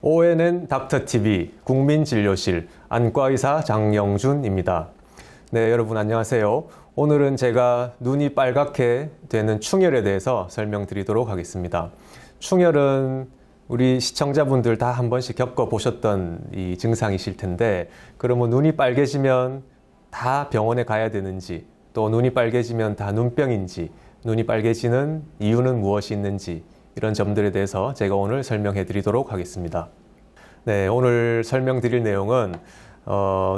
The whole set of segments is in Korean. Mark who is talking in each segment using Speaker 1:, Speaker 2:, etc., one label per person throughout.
Speaker 1: ONN 닥터TV 국민진료실 안과의사 장영준입니다. 네, 여러분 안녕하세요. 오늘은 제가 눈이 빨갛게 되는 충혈에 대해서 설명드리도록 하겠습니다. 충혈은 우리 시청자분들 다 한 번씩 겪어보셨던 이 증상이실 텐데, 그러면 눈이 빨개지면 다 병원에 가야 되는지, 또 눈이 빨개지면 다 눈병인지, 눈이 빨개지는 이유는 무엇이 있는지, 이런 점들에 대해서 제가 오늘 설명해 드리도록 하겠습니다. 네, 오늘 설명드릴 내용은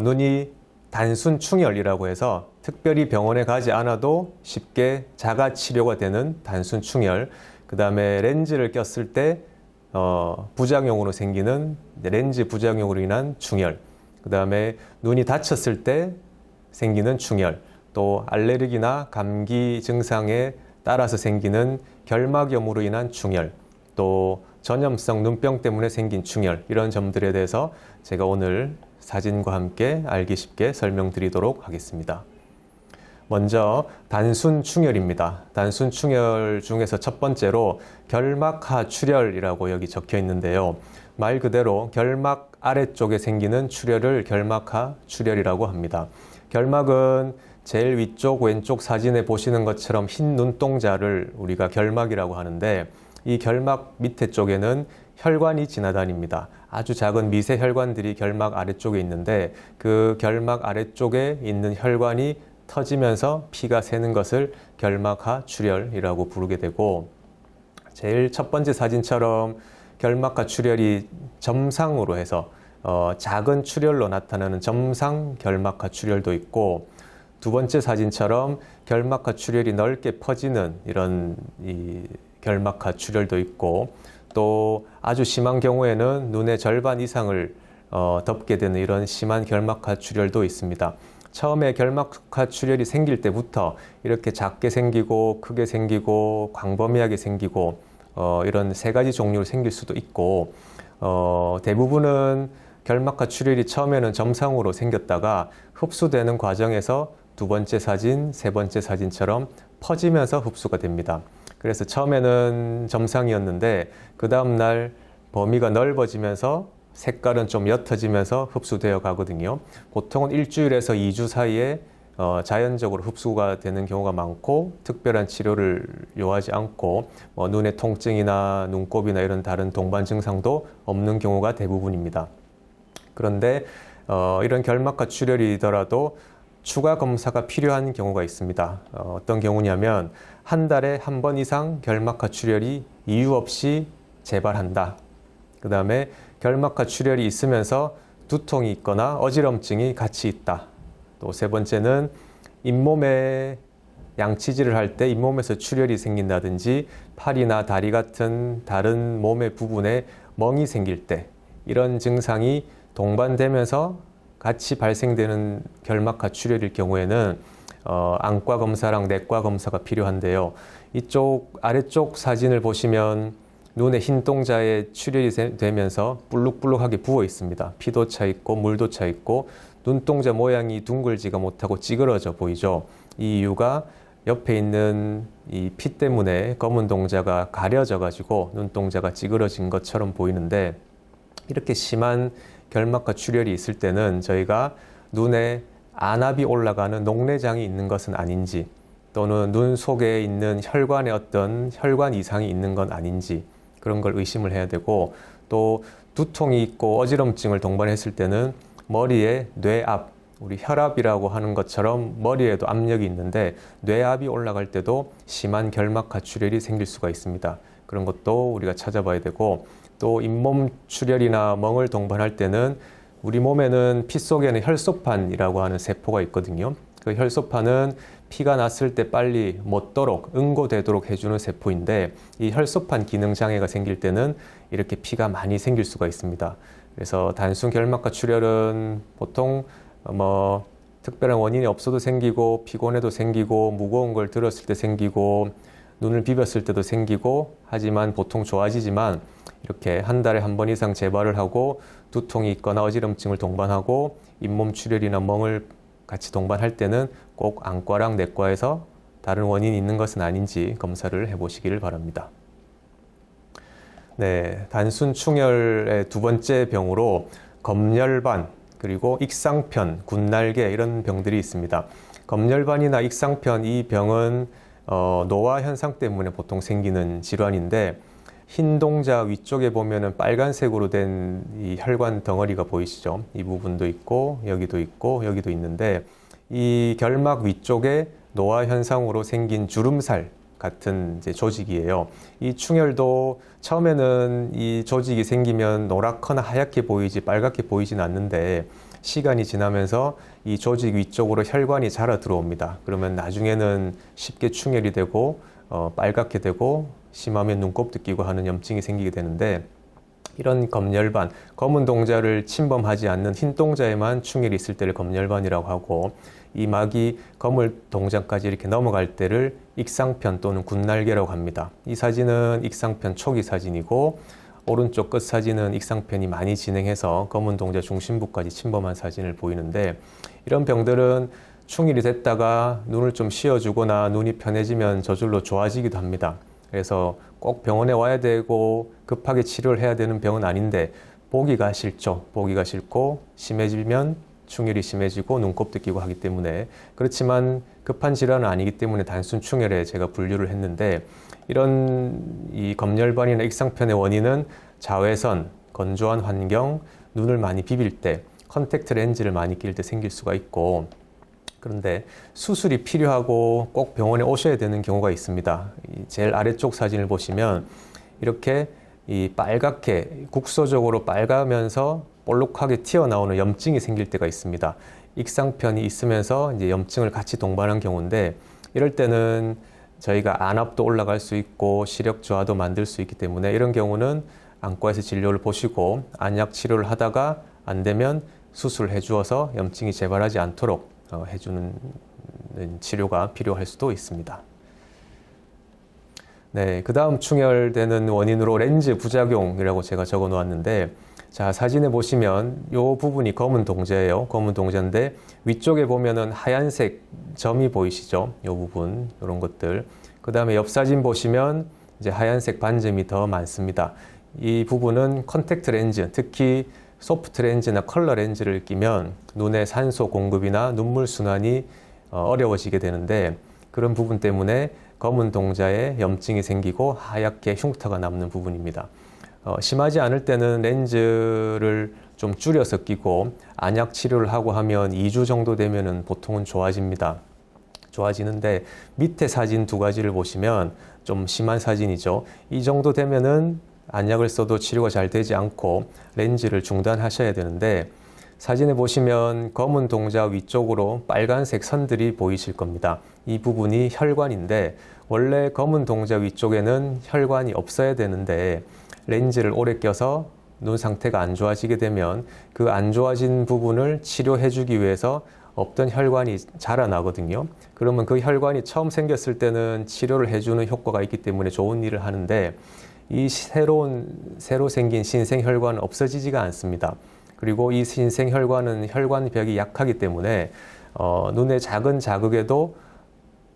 Speaker 1: 눈이 단순 충혈이라고 해서 특별히 병원에 가지 않아도 쉽게 자가 치료가 되는 단순 충혈, 그 다음에 렌즈를 꼈을 때 부작용으로 생기는 렌즈 부작용으로 인한 충혈, 그 다음에 눈이 다쳤을 때 생기는 충혈, 또 알레르기나 감기 증상에 따라서 생기는 결막염으로 인한 충혈, 또 전염성 눈병 때문에 생긴 충혈, 이런 점들에 대해서 제가 오늘 사진과 함께 알기 쉽게 설명드리도록 하겠습니다. 먼저 단순 충혈입니다. 단순 충혈 중에서 첫 번째로 결막하 출혈이라고 여기 적혀 있는데요. 말 그대로 결막 아래쪽에 생기는 출혈을 결막하 출혈이라고 합니다. 결막은 제일 위쪽 왼쪽 사진에 보시는 것처럼 흰 눈동자를 우리가 결막이라고 하는데, 이 결막 밑에 쪽에는 혈관이 지나다닙니다. 아주 작은 미세 혈관들이 결막 아래쪽에 있는데, 그 결막 아래쪽에 있는 혈관이 터지면서 피가 새는 것을 결막하 출혈이라고 부르게 되고, 제일 첫 번째 사진처럼 결막하 출혈이 점상으로 해서 작은 출혈로 나타나는 점상 결막하 출혈도 있고, 두 번째 사진처럼 결막하 출혈이 넓게 퍼지는 이런 결막하 출혈도 있고, 또 아주 심한 경우에는 눈의 절반 이상을 덮게 되는 이런 심한 결막하 출혈도 있습니다. 처음에 결막하 출혈이 생길 때부터 이렇게 작게 생기고 크게 생기고 광범위하게 생기고 이런 세 가지 종류로 생길 수도 있고, 대부분은 결막하 출혈이 처음에는 점상으로 생겼다가 흡수되는 과정에서 두 번째 사진, 세 번째 사진처럼 퍼지면서 흡수가 됩니다. 그래서 처음에는 점상이었는데 그 다음날 범위가 넓어지면서 색깔은 좀 옅어지면서 흡수되어 가거든요. 보통은 일주일에서 2주 사이에 자연적으로 흡수가 되는 경우가 많고, 특별한 치료를 요하지 않고 눈의 통증이나 눈곱이나 이런 다른 동반 증상도 없는 경우가 대부분입니다. 그런데 이런 결막하 출혈이더라도 추가 검사가 필요한 경우가 있습니다. 어떤 경우냐면 한 달에 한 번 이상 결막하 출혈이 이유 없이 재발한다. 그 다음에 결막하 출혈이 있으면서 두통이 있거나 어지럼증이 같이 있다. 또 세 번째는 잇몸에 양치질을 할 때 잇몸에서 출혈이 생긴다든지 팔이나 다리 같은 다른 몸의 부분에 멍이 생길 때, 이런 증상이 동반되면서 같이 발생되는 결막하 출혈일 경우에는 안과 검사랑 내과 검사가 필요한데요. 이쪽 아래쪽 사진을 보시면 눈의 흰 동자에 출혈이 되면서 불룩불룩하게 부어 있습니다. 피도 차 있고 물도 차 있고 눈동자 모양이 둥글지가 못하고 찌그러져 보이죠. 이 이유가 옆에 있는 이 피 때문에 검은 동자가 가려져 가지고 눈동자가 찌그러진 것처럼 보이는데, 이렇게 심한 결막하 출혈이 있을 때는 저희가 눈에 안압이 올라가는 녹내장이 있는 것은 아닌지, 또는 눈 속에 있는 혈관에 어떤 혈관 이상이 있는 건 아닌지, 그런 걸 의심을 해야 되고, 또 두통이 있고 어지럼증을 동반했을 때는 머리에 뇌압, 우리 혈압이라고 하는 것처럼 머리에도 압력이 있는데 뇌압이 올라갈 때도 심한 결막하 출혈이 생길 수가 있습니다. 그런 것도 우리가 찾아봐야 되고, 또 잇몸 출혈이나 멍을 동반할 때는 우리 몸에는 피 속에는 혈소판이라고 하는 세포가 있거든요. 그 혈소판은 피가 났을 때 빨리 멎도록 응고되도록 해주는 세포인데, 이 혈소판 기능 장애가 생길 때는 이렇게 피가 많이 생길 수가 있습니다. 그래서 단순 결막하 출혈은 보통 특별한 원인이 없어도 생기고, 피곤해도 생기고, 무거운 걸 들었을 때 생기고, 눈을 비볐을 때도 생기고 하지만 보통 좋아지지만, 이렇게 한 달에 한 번 이상 재발을 하고 두통이 있거나 어지럼증을 동반하고 잇몸 출혈이나 멍을 같이 동반할 때는 꼭 안과랑 내과에서 다른 원인이 있는 것은 아닌지 검사를 해보시기를 바랍니다. 네, 단순 충혈의 두 번째 병으로 검열반, 그리고 익상편, 군날개 이런 병들이 있습니다. 검열반이나 익상편 이 병은 노화 현상 때문에 보통 생기는 질환인데 흰 동자 위쪽에 보면은 빨간색으로 된 이 혈관 덩어리가 보이시죠? 이 부분도 있고 여기도 있는데 이 결막 위쪽에 노화 현상으로 생긴 주름살 같은 이제 조직이에요. 이 충혈도 처음에는 이 조직이 생기면 노랗거나 하얗게 보이지 빨갛게 보이진 않는데 시간이 지나면서 이 조직 위쪽으로 혈관이 자라 들어옵니다. 그러면 나중에는 쉽게 충혈이 되고 빨갛게 되고 심하면 눈곱도 끼고 하는 염증이 생기게 되는데 이런 검열반, 검은 동자를 침범하지 않는 흰 동자에만 충혈이 있을 때를 검열반이라고 하고 이 막이 검을 동자까지 이렇게 넘어갈 때를 익상편 또는 군날개라고 합니다. 이 사진은 익상편 초기 사진이고 오른쪽 끝 사진은 익상편이 많이 진행해서 검은 동자 중심부까지 침범한 사진을 보이는데 이런 병들은 충혈이 됐다가 눈을 좀 씌워주거나 눈이 편해지면 저절로 좋아지기도 합니다. 그래서 꼭 병원에 와야 되고 급하게 치료를 해야 되는 병은 아닌데 보기가 싫죠. 보기가 싫고 심해지면 충혈이 심해지고 눈곱도 끼고 하기 때문에 그렇지만 급한 질환은 아니기 때문에 단순 충혈에 제가 분류를 했는데 이런 이 검열반이나 익상편의 원인은 자외선, 건조한 환경, 눈을 많이 비빌 때, 컨택트 렌즈를 많이 낄 때 생길 수가 있고 그런데 수술이 필요하고 꼭 병원에 오셔야 되는 경우가 있습니다. 제일 아래쪽 사진을 보시면 이렇게 이 빨갛게 국소적으로 빨가면서 볼록하게 튀어나오는 염증이 생길 때가 있습니다. 익상편이 있으면서 이제 염증을 같이 동반한 경우인데 이럴 때는 저희가 안압도 올라갈 수 있고 시력 저하도 만들 수 있기 때문에 이런 경우는 안과에서 진료를 보시고 안약 치료를 하다가 안 되면 수술을 해주어서 염증이 재발하지 않도록 해주는 치료가 필요할 수도 있습니다. 네, 그 다음 충혈되는 원인으로 렌즈 부작용이라고 제가 적어 놓았는데 자, 사진에 보시면 이 부분이 검은 동자예요. 검은 동자인데 위쪽에 보면은 하얀색 점이 보이시죠? 이 부분, 이런 것들. 그 다음에 옆 사진 보시면 이제 하얀색 반점이 더 많습니다. 이 부분은 컨택트 렌즈, 특히 소프트 렌즈나 컬러 렌즈를 끼면 눈의 산소 공급이나 눈물 순환이 어려워지게 되는데 그런 부분 때문에 검은 동자에 염증이 생기고 하얗게 흉터가 남는 부분입니다. 심하지 않을 때는 렌즈를 좀 줄여서 끼고 안약 치료를 하고 하면 2주 정도 되면은 보통은 좋아집니다. 좋아지는데 밑에 사진 두 가지를 보시면 좀 심한 사진이죠. 이 정도 되면은 안약을 써도 치료가 잘 되지 않고 렌즈를 중단하셔야 되는데 사진에 보시면 검은 동자 위쪽으로 빨간색 선들이 보이실 겁니다. 이 부분이 혈관인데 원래 검은 동자 위쪽에는 혈관이 없어야 되는데 렌즈를 오래 껴서 눈 상태가 안 좋아지게 되면 그 안 좋아진 부분을 치료해 주기 위해서 없던 혈관이 자라나거든요. 그러면 그 혈관이 처음 생겼을 때는 치료를 해주는 효과가 있기 때문에 좋은 일을 하는데 이 새로 생긴 신생혈관은 없어지지가 않습니다. 그리고 이 신생혈관은 혈관벽이 약하기 때문에 눈의 작은 자극에도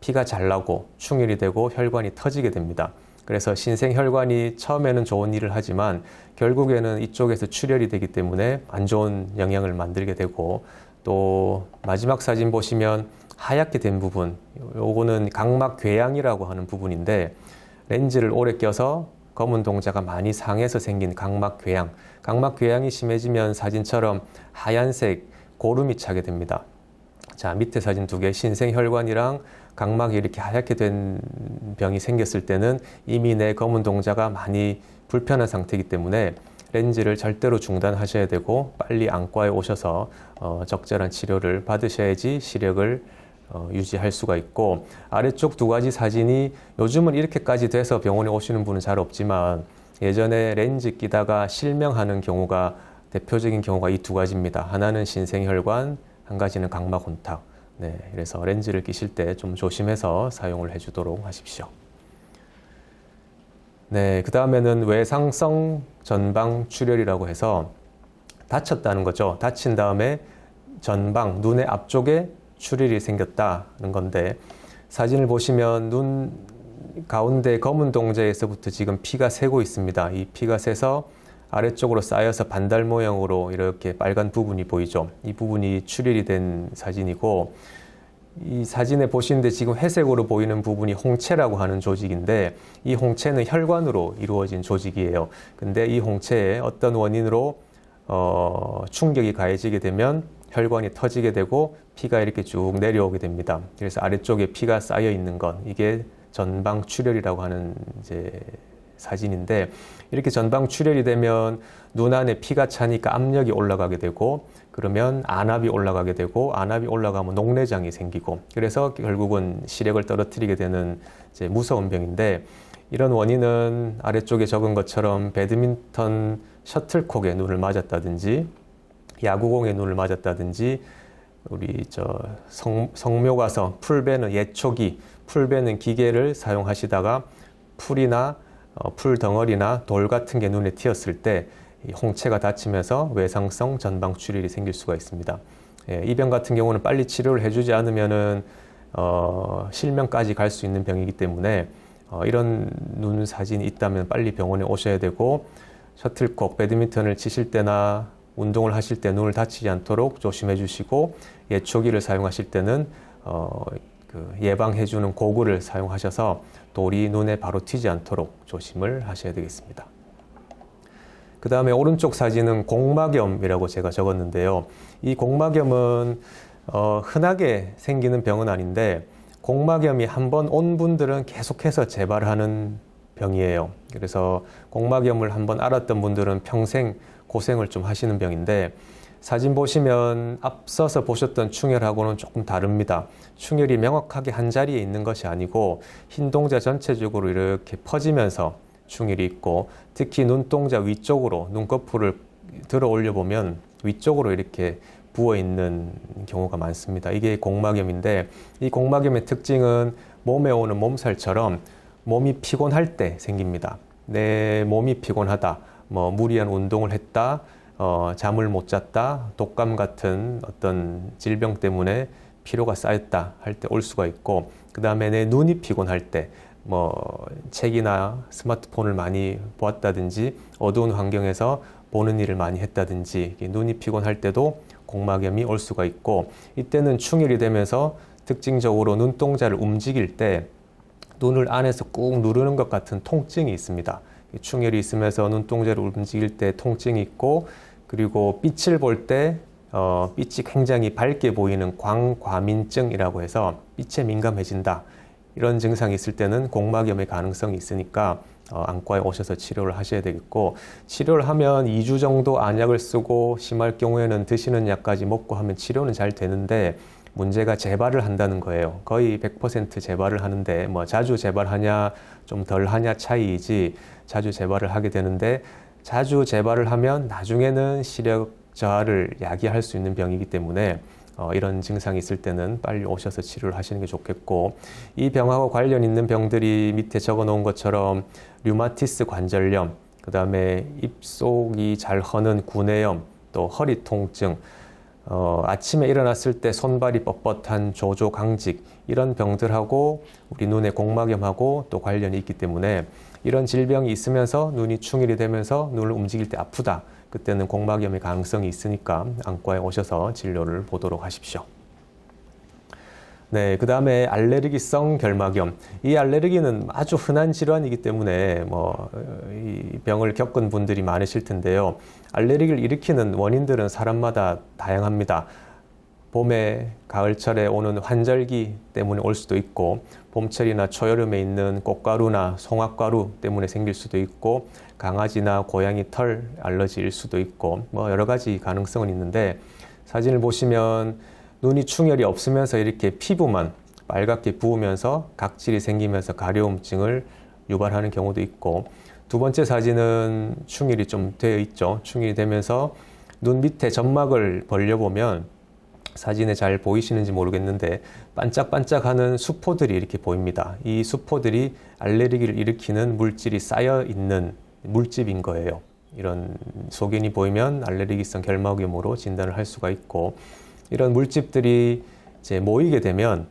Speaker 1: 피가 잘 나고 충혈이 되고 혈관이 터지게 됩니다. 그래서 신생혈관이 처음에는 좋은 일을 하지만 결국에는 이쪽에서 출혈이 되기 때문에 안 좋은 영향을 만들게 되고 또 마지막 사진 보시면 하얗게 된 부분, 요거는 각막 궤양이라고 하는 부분인데 렌즈를 오래 껴서 검은 동자가 많이 상해서 생긴 각막 궤양. 각막 궤양이 심해지면 사진처럼 하얀색 고름이 차게 됩니다. 자, 밑에 사진 두 개, 신생혈관이랑 각막이 이렇게 하얗게 된 병이 생겼을 때는 이미 내 검은 동자가 많이 불편한 상태이기 때문에 렌즈를 절대로 중단하셔야 되고 빨리 안과에 오셔서 적절한 치료를 받으셔야지 시력을 유지할 수가 있고 아래쪽 두 가지 사진이 요즘은 이렇게까지 돼서 병원에 오시는 분은 잘 없지만 예전에 렌즈 끼다가 실명하는 경우가 대표적인 경우가 이 두 가지입니다. 하나는 신생혈관, 한 가지는 각막 혼탁. 네, 그래서 렌즈를 끼실 때 좀 조심해서 사용을 해주도록 하십시오. 네, 그 다음에는 외상성 전방 출혈이라고 해서 다쳤다는 거죠. 다친 다음에 전방, 눈의 앞쪽에 출혈이 생겼다는 건데 사진을 보시면 눈 가운데 검은 동자에서부터 지금 피가 새고 있습니다. 이 피가 새서 아래쪽으로 쌓여서 반달 모양으로 이렇게 빨간 부분이 보이죠. 이 부분이 출혈이 된 사진이고, 이 사진에 보시는데 지금 회색으로 보이는 부분이 홍채라고 하는 조직인데, 이 홍채는 혈관으로 이루어진 조직이에요. 근데 이 홍채에 어떤 원인으로 충격이 가해지게 되면 혈관이 터지게 되고 피가 이렇게 쭉 내려오게 됩니다. 그래서 아래쪽에 피가 쌓여 있는 것, 이게 전방 출혈이라고 하는 이제 사진인데, 이렇게 전방 출혈이 되면 눈 안에 피가 차니까 압력이 올라가게 되고, 그러면 안압이 올라가게 되고, 안압이 올라가면 녹내장이 생기고, 그래서 결국은 시력을 떨어뜨리게 되는 이제 무서운 병인데, 이런 원인은 아래쪽에 적은 것처럼 배드민턴 셔틀콕에 눈을 맞았다든지, 야구공에 눈을 맞았다든지, 우리 성묘 가서 풀 베는 예초기, 풀 베는 기계를 사용하시다가 풀이나 풀 덩어리나 돌 같은 게 눈에 튀었을 때 이 홍채가 다치면서 외상성 전방 출혈이 생길 수가 있습니다. 이 병 같은 경우는 빨리 치료를 해주지 않으면은 실명까지 갈 수 있는 병이기 때문에 이런 눈 사진이 있다면 빨리 병원에 오셔야 되고, 셔틀콕, 배드민턴을 치실 때나 운동을 하실 때 눈을 다치지 않도록 조심해 주시고, 예초기를 사용하실 때는 예방해주는 고글을 사용하셔서 돌이 눈에 바로 튀지 않도록 조심을 하셔야 되겠습니다. 그 다음에 오른쪽 사진은 공막염이라고 제가 적었는데요. 이 공막염은 흔하게 생기는 병은 아닌데, 공막염이 한번 온 분들은 계속해서 재발하는 병이에요. 그래서 공막염을 한번 앓았던 분들은 평생 고생을 좀 하시는 병인데, 사진 보시면 앞서서 보셨던 충혈하고는 조금 다릅니다. 충혈이 명확하게 한 자리에 있는 것이 아니고 흰 동자 전체적으로 이렇게 퍼지면서 충혈이 있고, 특히 눈동자 위쪽으로 눈꺼풀을 들어 올려 보면 위쪽으로 이렇게 부어 있는 경우가 많습니다. 이게 공막염인데, 이 공막염의 특징은 몸에 오는 몸살처럼 몸이 피곤할 때 생깁니다. 내 몸이 피곤하다, 무리한 운동을 했다, 잠을 못 잤다, 독감 같은 어떤 질병 때문에 피로가 쌓였다 할 때 올 수가 있고, 그 다음에 내 눈이 피곤할 때, 책이나 스마트폰을 많이 보았다든지 어두운 환경에서 보는 일을 많이 했다든지 눈이 피곤할 때도 공막염이 올 수가 있고, 이때는 충혈이 되면서 특징적으로 눈동자를 움직일 때 눈을 안에서 꾹 누르는 것 같은 통증이 있습니다. 충혈이 있으면서 눈동자를 움직일 때 통증이 있고, 그리고 빛을 볼 때 빛이 굉장히 밝게 보이는 광과민증이라고 해서 빛에 민감해진다, 이런 증상이 있을 때는 공막염의 가능성이 있으니까 안과에 오셔서 치료를 하셔야 되겠고, 치료를 하면 2주 정도 안약을 쓰고 심할 경우에는 드시는 약까지 먹고 하면 치료는 잘 되는데, 문제가 재발을 한다는 거예요. 거의 100% 재발을 하는데, 자주 재발하냐 좀 덜 하냐 차이이지 자주 재발을 하게 되는데, 자주 재발을 하면 나중에는 시력 저하를 야기할 수 있는 병이기 때문에 이런 증상이 있을 때는 빨리 오셔서 치료를 하시는 게 좋겠고, 이 병하고 관련 있는 병들이 밑에 적어 놓은 것처럼 류마티스 관절염, 그 다음에 입속이 잘 허는 구내염, 또 허리 통증, 아침에 일어났을 때 손발이 뻣뻣한 조조강직, 이런 병들하고 우리 눈의 공막염하고 또 관련이 있기 때문에, 이런 질병이 있으면서 눈이 충혈이 되면서 눈을 움직일 때 아프다, 그때는 공막염의 가능성이 있으니까 안과에 오셔서 진료를 보도록 하십시오. 네, 그 다음에 알레르기성 결막염. 이 알레르기는 아주 흔한 질환이기 때문에 이 병을 겪은 분들이 많으실 텐데요. 알레르기를 일으키는 원인들은 사람마다 다양합니다. 봄에 가을철에 오는 환절기 때문에 올 수도 있고, 봄철이나 초여름에 있는 꽃가루나 송화가루 때문에 생길 수도 있고, 강아지나 고양이 털 알러지일 수도 있고, 여러 가지 가능성은 있는데, 사진을 보시면 눈이 충혈이 없으면서 이렇게 피부만 빨갛게 부으면서 각질이 생기면서 가려움증을 유발하는 경우도 있고, 두 번째 사진은 충혈이 좀 되어 있죠. 충혈이 되면서 눈 밑에 점막을 벌려보면, 사진에 잘 보이시는지 모르겠는데 반짝반짝하는 수포들이 이렇게 보입니다. 이 수포들이 알레르기를 일으키는 물질이 쌓여 있는 물집인 거예요. 이런 소견이 보이면 알레르기성 결막염으로 진단을 할 수가 있고, 이런 물집들이 이제 모이게 되면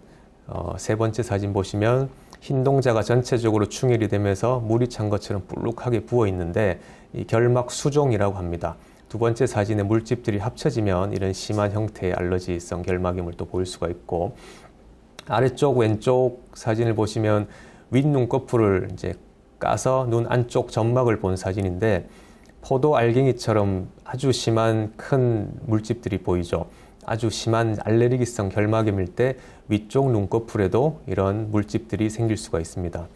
Speaker 1: 세 번째 사진 보시면 흰 동자가 전체적으로 충혈이 되면서 물이 찬 것처럼 불룩하게 부어 있는데 이 결막 수종이라고 합니다. 두 번째 사진의 물집들이 합쳐지면 이런 심한 형태의 알러지성 결막염을 또 보일 수가 있고, 아래쪽 왼쪽 사진을 보시면 윗눈꺼풀을 이제 까서 눈 안쪽 점막을 본 사진인데 포도 알갱이처럼 아주 심한 큰 물집들이 보이죠. 아주 심한 알레르기성 결막염일 때 위쪽 눈꺼풀에도 이런 물집들이 생길 수가 있습니다.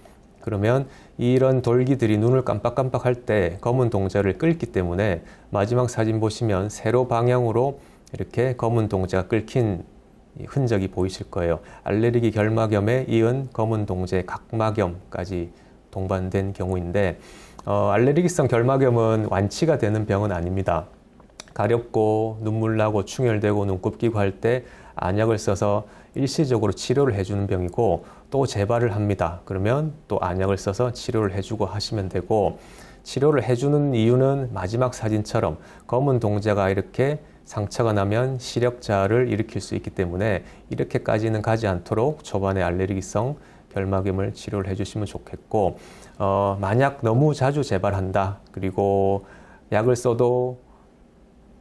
Speaker 1: 그러면 이런 돌기들이 눈을 깜빡깜빡할 때 검은 동자를 끓기 때문에 마지막 사진 보시면 세로 방향으로 이렇게 검은 동자가 끓긴 흔적이 보이실 거예요. 알레르기 결막염에 이은 검은 동제 각막염까지 동반된 경우인데, 알레르기성 결막염은 완치가 되는 병은 아닙니다. 가렵고 눈물 나고 충혈되고 눈곱 끼고 할 때 안약을 써서 일시적으로 치료를 해주는 병이고, 또 재발을 합니다. 그러면 또 안약을 써서 치료를 해주고 하시면 되고, 치료를 해주는 이유는 마지막 사진처럼 검은 동자가 이렇게 상처가 나면 시력자를 일으킬 수 있기 때문에 이렇게까지는 가지 않도록 초반에 알레르기성 결막염을 치료를 해주시면 좋겠고, 만약 너무 자주 재발한다, 그리고 약을 써도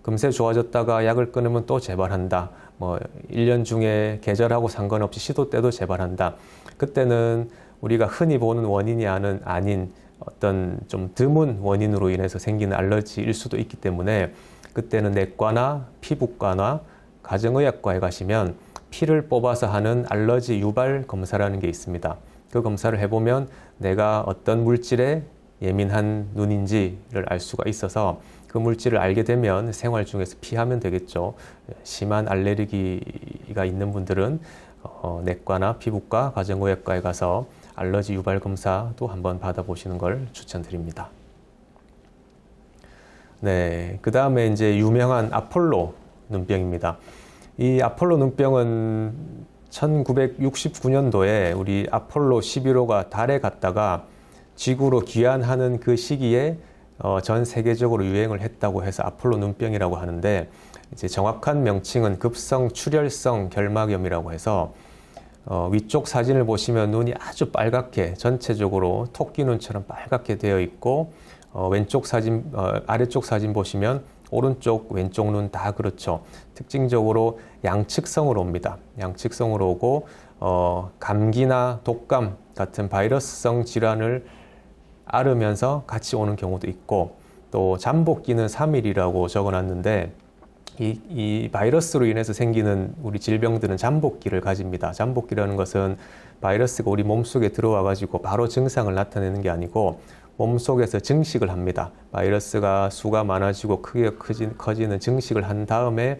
Speaker 1: 금세 좋아졌다가 약을 끊으면 또 재발한다, 1년 중에 계절하고 상관없이 시도 때도 재발한다, 그때는 우리가 흔히 보는 원인이 아닌 어떤 좀 드문 원인으로 인해서 생기는 알러지일 수도 있기 때문에 그때는 내과나 피부과나 가정의학과에 가시면 피를 뽑아서 하는 알러지 유발 검사라는 게 있습니다. 그 검사를 해보면 내가 어떤 물질에 예민한 눈인지를 알 수가 있어서 그 물질을 알게 되면 생활 중에서 피하면 되겠죠. 심한 알레르기가 있는 분들은 내과나 피부과, 가정의학과에 가서 알러지 유발 검사도 한번 받아보시는 걸 추천드립니다. 네, 그 다음에 이제 유명한 아폴로 눈병입니다. 이 아폴로 눈병은 1969년도에 우리 아폴로 11호가 달에 갔다가 지구로 귀환하는 그 시기에 전 세계적으로 유행을 했다고 해서 아폴로 눈병이라고 하는데, 이제 정확한 명칭은 급성 출혈성 결막염이라고 해서 위쪽 사진을 보시면 눈이 아주 빨갛게 전체적으로 토끼 눈처럼 빨갛게 되어 있고, 아래쪽 사진 보시면 오른쪽 왼쪽 눈 다 그렇죠. 특징적으로 양측성으로 옵니다. 양측성으로 오고 감기나 독감 같은 바이러스성 질환을 앓으면서 같이 오는 경우도 있고, 또 잠복기는 3일이라고 적어놨는데 이 바이러스로 인해서 생기는 우리 질병들은 잠복기를 가집니다. 잠복기라는 것은 바이러스가 우리 몸속에 들어와 가지고 바로 증상을 나타내는 게 아니고 몸속에서 증식을 합니다. 바이러스가 수가 많아지고 크게 커지는 증식을 한 다음에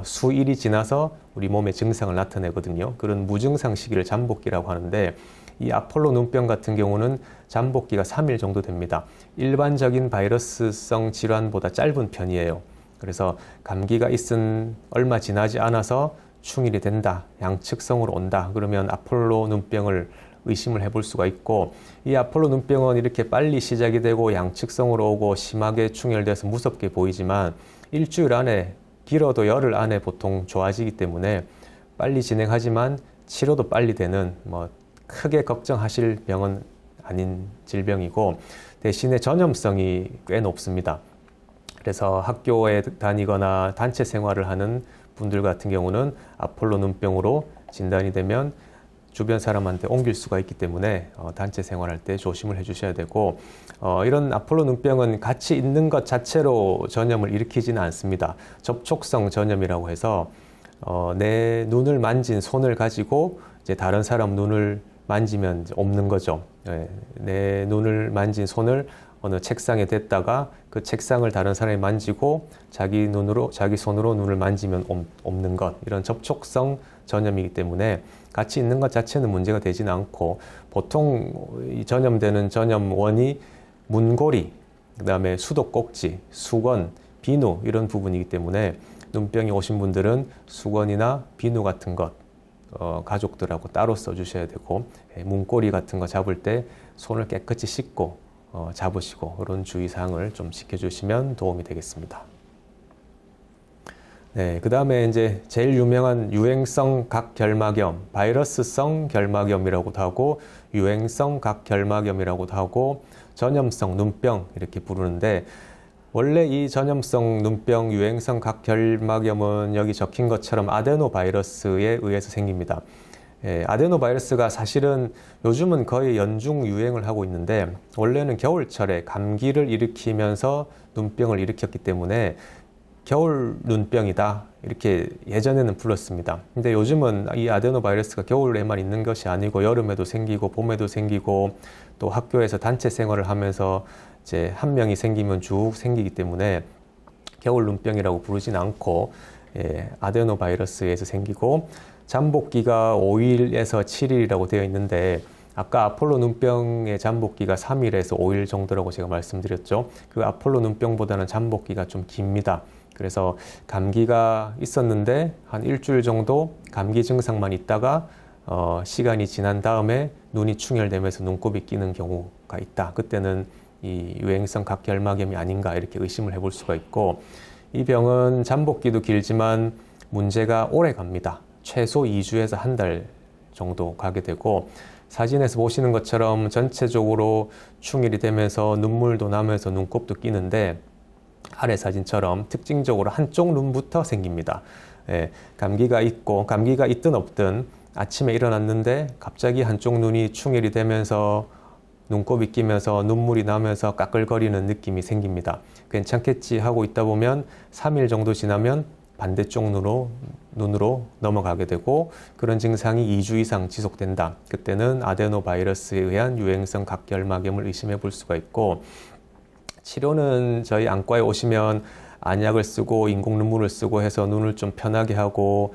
Speaker 1: 수일이 지나서 우리 몸의 증상을 나타내거든요. 그런 무증상 시기를 잠복기라고 하는데, 이 아폴로 눈병 같은 경우는 잠복기가 3일 정도 됩니다. 일반적인 바이러스성 질환보다 짧은 편이에요. 그래서 감기가 있은 얼마 지나지 않아서 충일이 된다, 양측성으로 온다, 그러면 아폴로 눈병을 의심을 해볼 수가 있고, 이 아폴로 눈병은 이렇게 빨리 시작이 되고 양측성으로 오고 심하게 충혈돼서 무섭게 보이지만 일주일 안에, 길어도 열흘 안에 보통 좋아지기 때문에 빨리 진행하지만 치료도 빨리 되는, 크게 걱정하실 병은 아닌 질병이고, 대신에 전염성이 꽤 높습니다. 그래서 학교에 다니거나 단체 생활을 하는 분들 같은 경우는 아폴로 눈병으로 진단이 되면 주변 사람한테 옮길 수가 있기 때문에 단체 생활할 때 조심을 해주셔야 되고, 이런 아폴로 눈병은 같이 있는 것 자체로 전염을 일으키지는 않습니다. 접촉성 전염이라고 해서 내 눈을 만진 손을 가지고 이제 다른 사람 눈을 만지면 이제 옮는 거죠. 내 눈을 만진 손을 어느 책상에 댔다가 그 책상을 다른 사람이 만지고 자기 손으로 눈을 만지면 옮는 것, 이런 접촉성 전염이기 때문에 같이 있는 것 자체는 문제가 되지는 않고, 보통 이 전염되는 전염원이 문고리, 그 다음에 수도꼭지, 수건, 비누 이런 부분이기 때문에 눈병이 오신 분들은 수건이나 비누 같은 것 가족들하고 따로 써주셔야 되고, 문고리 같은 거 잡을 때 손을 깨끗이 씻고 잡으시고, 이런 주의사항을 좀 지켜주시면 도움이 되겠습니다. 네, 그 다음에 이제 제일 유명한 유행성 각결막염, 바이러스성 결막염이라고도 하고 유행성 각결막염이라고도 하고 전염성 눈병 이렇게 부르는데, 원래 이 전염성 눈병, 유행성 각결막염은 여기 적힌 것처럼 아데노바이러스에 의해서 생깁니다. 아데노바이러스가 사실은 요즘은 거의 연중 유행을 하고 있는데, 원래는 겨울철에 감기를 일으키면서 눈병을 일으켰기 때문에 겨울 눈병이다 이렇게 예전에는 불렀습니다. 근데 요즘은 이 아데노바이러스가 겨울에만 있는 것이 아니고 여름에도 생기고 봄에도 생기고 또 학교에서 단체 생활을 하면서 이제 한 명이 생기면 쭉 생기기 때문에 겨울 눈병이라고 부르진 않고 아데노바이러스에서 생기고, 잠복기가 5일에서 7일이라고 되어 있는데, 아까 아폴로 눈병의 잠복기가 3일에서 5일 정도라고 제가 말씀드렸죠. 그 아폴로 눈병보다는 잠복기가 좀 깁니다. 그래서 감기가 있었는데 한 일주일 정도 감기 증상만 있다가 시간이 지난 다음에 눈이 충혈되면서 눈곱이 끼는 경우가 있다. 그때는 이 유행성 각결막염이 아닌가 이렇게 의심을 해볼 수가 있고, 이 병은 잠복기도 길지만 문제가 오래 갑니다. 최소 2주에서 한 달 정도 가게 되고, 사진에서 보시는 것처럼 전체적으로 충혈이 되면서 눈물도 나면서 눈곱도 끼는데, 아래 사진처럼 특징적으로 한쪽 눈부터 생깁니다. 감기가 있고, 감기가 있든 없든 아침에 일어났는데 갑자기 한쪽 눈이 충혈이 되면서 눈곱이 끼면서 눈물이 나면서 까끌거리는 느낌이 생깁니다. 괜찮겠지 하고 있다 보면 3일 정도 지나면 반대쪽 눈으로 넘어가게 되고, 그런 증상이 2주 이상 지속된다. 그때는 아데노바이러스에 의한 유행성 각결막염을 의심해 볼 수가 있고, 치료는 저희 안과에 오시면 안약을 쓰고 인공 눈물을 쓰고 해서 눈을 좀 편하게 하고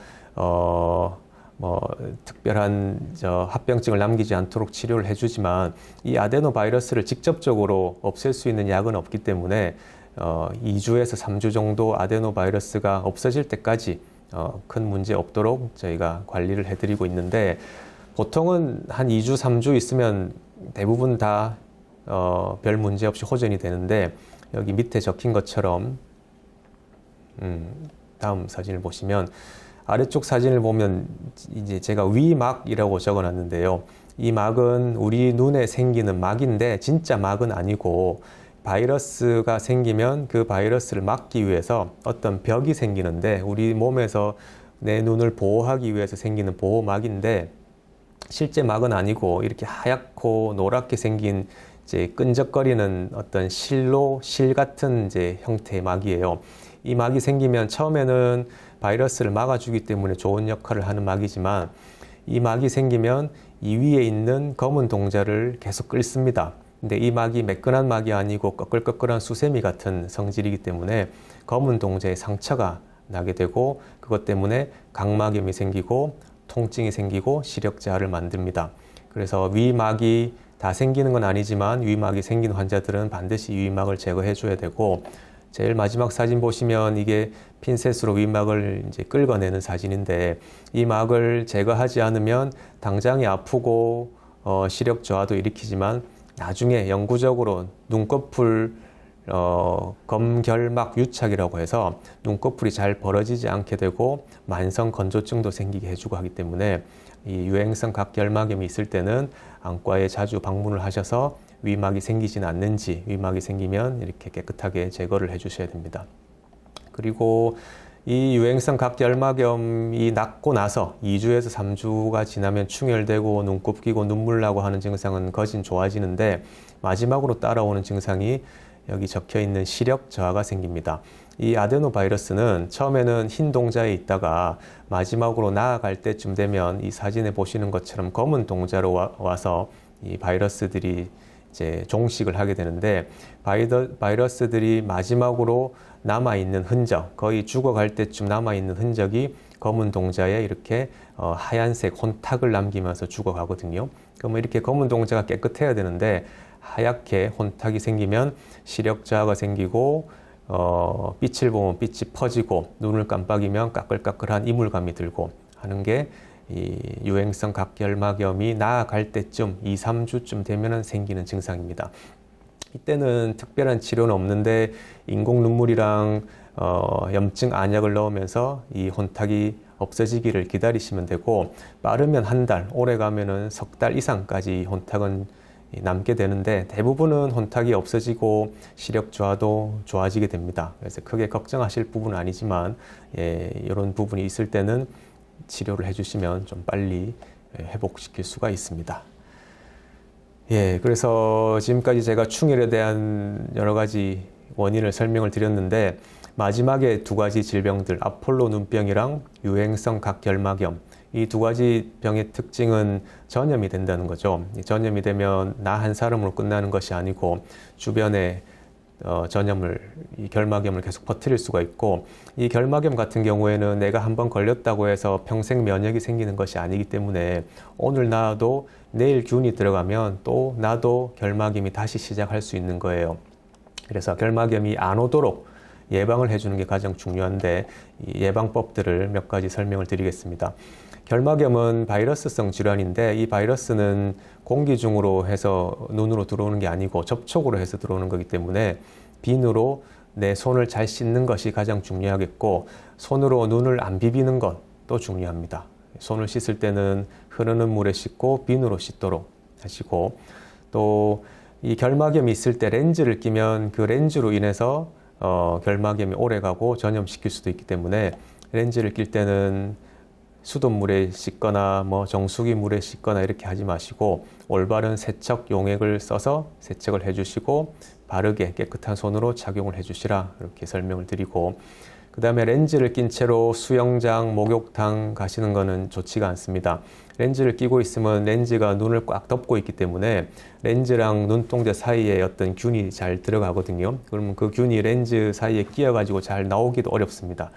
Speaker 1: 특별한 합병증을 남기지 않도록 치료를 해주지만, 이 아데노바이러스를 직접적으로 없앨 수 있는 약은 없기 때문에 2주에서 3주 정도 아데노바이러스가 없어질 때까지 큰 문제 없도록 저희가 관리를 해드리고 있는데, 보통은 한 2주, 3주 있으면 대부분 다 별 문제 없이 호전이 되는데, 여기 밑에 적힌 것처럼 다음 사진을 보시면, 아래쪽 사진을 보면 이제 제가 위막이라고 적어 놨는데요. 이 막은 우리 눈에 생기는 막인데 진짜 막은 아니고, 바이러스가 생기면 그 바이러스를 막기 위해서 어떤 벽이 생기는데, 우리 몸에서 내 눈을 보호하기 위해서 생기는 보호막인데, 실제 막은 아니고 이렇게 하얗고 노랗게 생긴 이제 끈적거리는 어떤 실 같은 이제 형태의 막이에요. 이 막이 생기면 처음에는 바이러스를 막아주기 때문에 좋은 역할을 하는 막이지만, 이 막이 생기면 이 위에 있는 검은 동자를 계속 끓습니다. 근데 이 막이 매끈한 막이 아니고 꺼끌꺼끌한 수세미 같은 성질이기 때문에 검은 동자에 상처가 나게 되고, 그것 때문에 각막염이 생기고 통증이 생기고 시력자를 만듭니다. 그래서 위막이 다 생기는 건 아니지만 위막이 생긴 환자들은 반드시 위막을 제거해 줘야 되고, 제일 마지막 사진 보시면 이게 핀셋으로 위막을 이제 긁어내는 사진인데, 이 막을 제거하지 않으면 당장이 아프고 시력 저하도 일으키지만, 나중에 영구적으로 눈꺼풀 검결막 유착이라고 해서 눈꺼풀이 잘 벌어지지 않게 되고 만성 건조증도 생기게 해주고 하기 때문에, 이 유행성 각결막염이 있을 때는 안과에 자주 방문을 하셔서 위막이 생기지는 않는지, 위막이 생기면 이렇게 깨끗하게 제거를 해주셔야 됩니다. 그리고 이 유행성 각결막염이 낫고 나서 2주에서 3주가 지나면 충혈되고 눈곱 끼고 눈물 나고 하는 증상은 거진 좋아지는데, 마지막으로 따라오는 증상이 여기 적혀 있는 시력 저하가 생깁니다. 이 아데노바이러스는 처음에는 흰 동자에 있다가 마지막으로 나아갈 때쯤 되면 이 사진에 보시는 것처럼 검은 동자로 와서 이 바이러스들이 이제 종식을 하게 되는데, 바이러스들이 마지막으로 남아있는 흔적, 거의 죽어갈 때쯤 남아있는 흔적이 검은 동자에 이렇게 하얀색 혼탁을 남기면서 죽어가거든요. 그러면 이렇게 검은 동자가 깨끗해야 되는데, 하얗게 혼탁이 생기면 시력 저하가 생기고 빛을 보면 빛이 퍼지고 눈을 깜빡이면 까끌까끌한 이물감이 들고 하는 게 이 유행성 각결막염이 나아갈 때쯤 2, 3주쯤 되면 생기는 증상입니다. 이때는 특별한 치료는 없는데 인공 눈물이랑 염증 안약을 넣으면서 이 혼탁이 없어지기를 기다리시면 되고, 빠르면 한 달, 오래 가면은 석 달 이상까지 혼탁은 남게 되는데, 대부분은 혼탁이 없어지고 시력 저하도 좋아지게 됩니다. 그래서 크게 걱정하실 부분은 아니지만, 이런 부분이 있을 때는 치료를 해주시면 좀 빨리 회복시킬 수가 있습니다. 그래서 지금까지 제가 충혈에 대한 여러 가지 원인을 설명을 드렸는데, 마지막에 두 가지 질병들, 아폴로 눈병이랑 유행성 각결막염, 이 두 가지 병의 특징은 전염이 된다는 거죠. 전염이 되면 나 한 사람으로 끝나는 것이 아니고 주변에 이 결막염을 계속 퍼뜨릴 수가 있고, 이 결막염 같은 경우에는 내가 한번 걸렸다고 해서 평생 면역이 생기는 것이 아니기 때문에 오늘 나도 내일 균이 들어가면 또 나도 결막염이 다시 시작할 수 있는 거예요. 그래서 결막염이 안 오도록 예방을 해주는 게 가장 중요한데, 이 예방법들을 몇 가지 설명을 드리겠습니다. 결막염은 바이러스성 질환인데, 이 바이러스는 공기 중으로 해서 눈으로 들어오는 게 아니고 접촉으로 해서 들어오는 거기 때문에 비누로 내 손을 잘 씻는 것이 가장 중요하겠고, 손으로 눈을 안 비비는 것도 중요합니다. 손을 씻을 때는 흐르는 물에 씻고 비누로 씻도록 하시고, 또 이 결막염이 있을 때 렌즈를 끼면 그 렌즈로 인해서 결막염이 오래가고 전염시킬 수도 있기 때문에 렌즈를 낄 때는 수돗물에 씻거나 정수기 물에 씻거나 이렇게 하지 마시고, 올바른 세척 용액을 써서 세척을 해주시고 바르게 깨끗한 손으로 착용을 해주시라, 이렇게 설명을 드리고, 그 다음에 렌즈를 낀 채로 수영장, 목욕탕 가시는 거는 좋지가 않습니다. 렌즈를 끼고 있으면 렌즈가 눈을 꽉 덮고 있기 때문에 렌즈랑 눈동자 사이에 어떤 균이 잘 들어가거든요. 그러면 그 균이 렌즈 사이에 끼어가지고 잘 나오기도 어렵습니다.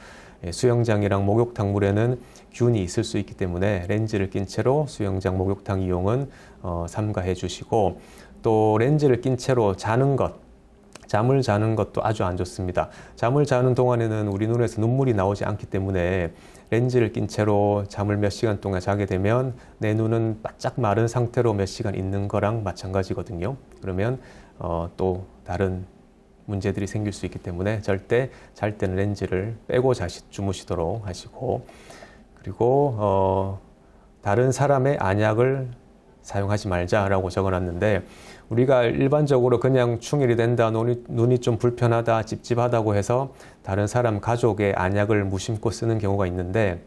Speaker 1: 수영장이랑 목욕탕 물에는 균이 있을 수 있기 때문에 렌즈를 낀 채로 수영장, 목욕탕 이용은 삼가해 주시고, 또 렌즈를 낀 채로 잠을 자는 것도 아주 안 좋습니다. 잠을 자는 동안에는 우리 눈에서 눈물이 나오지 않기 때문에 렌즈를 낀 채로 잠을 몇 시간 동안 자게 되면 내 눈은 바짝 마른 상태로 몇 시간 있는 거랑 마찬가지거든요. 그러면 또 다른 문제들이 생길 수 있기 때문에 절대 잘 때는 렌즈를 빼고 주무시도록 하시고, 그리고 다른 사람의 안약을 사용하지 말자라고 적어놨는데, 우리가 일반적으로 그냥 충혈이 된다, 눈이 좀 불편하다, 찝찝하다고 해서 다른 사람 가족의 안약을 무심코 쓰는 경우가 있는데,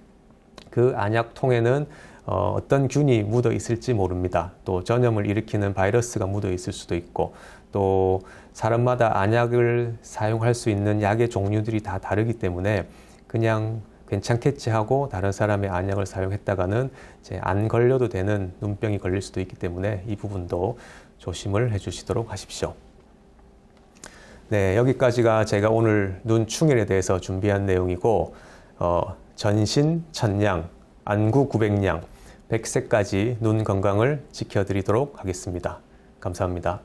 Speaker 1: 그 안약통에는 어떤 균이 묻어 있을지 모릅니다. 또 전염을 일으키는 바이러스가 묻어 있을 수도 있고, 또 사람마다 안약을 사용할 수 있는 약의 종류들이 다 다르기 때문에 그냥 괜찮겠지 하고 다른 사람의 안약을 사용했다가는 이제 안 걸려도 되는 눈병이 걸릴 수도 있기 때문에 이 부분도 조심을 해주시도록 하십시오. 네, 여기까지가 제가 오늘 눈 충혈에 대해서 준비한 내용이고, 전신 천냥, 안구 900냥, 100세까지 눈 건강을 지켜드리도록 하겠습니다. 감사합니다.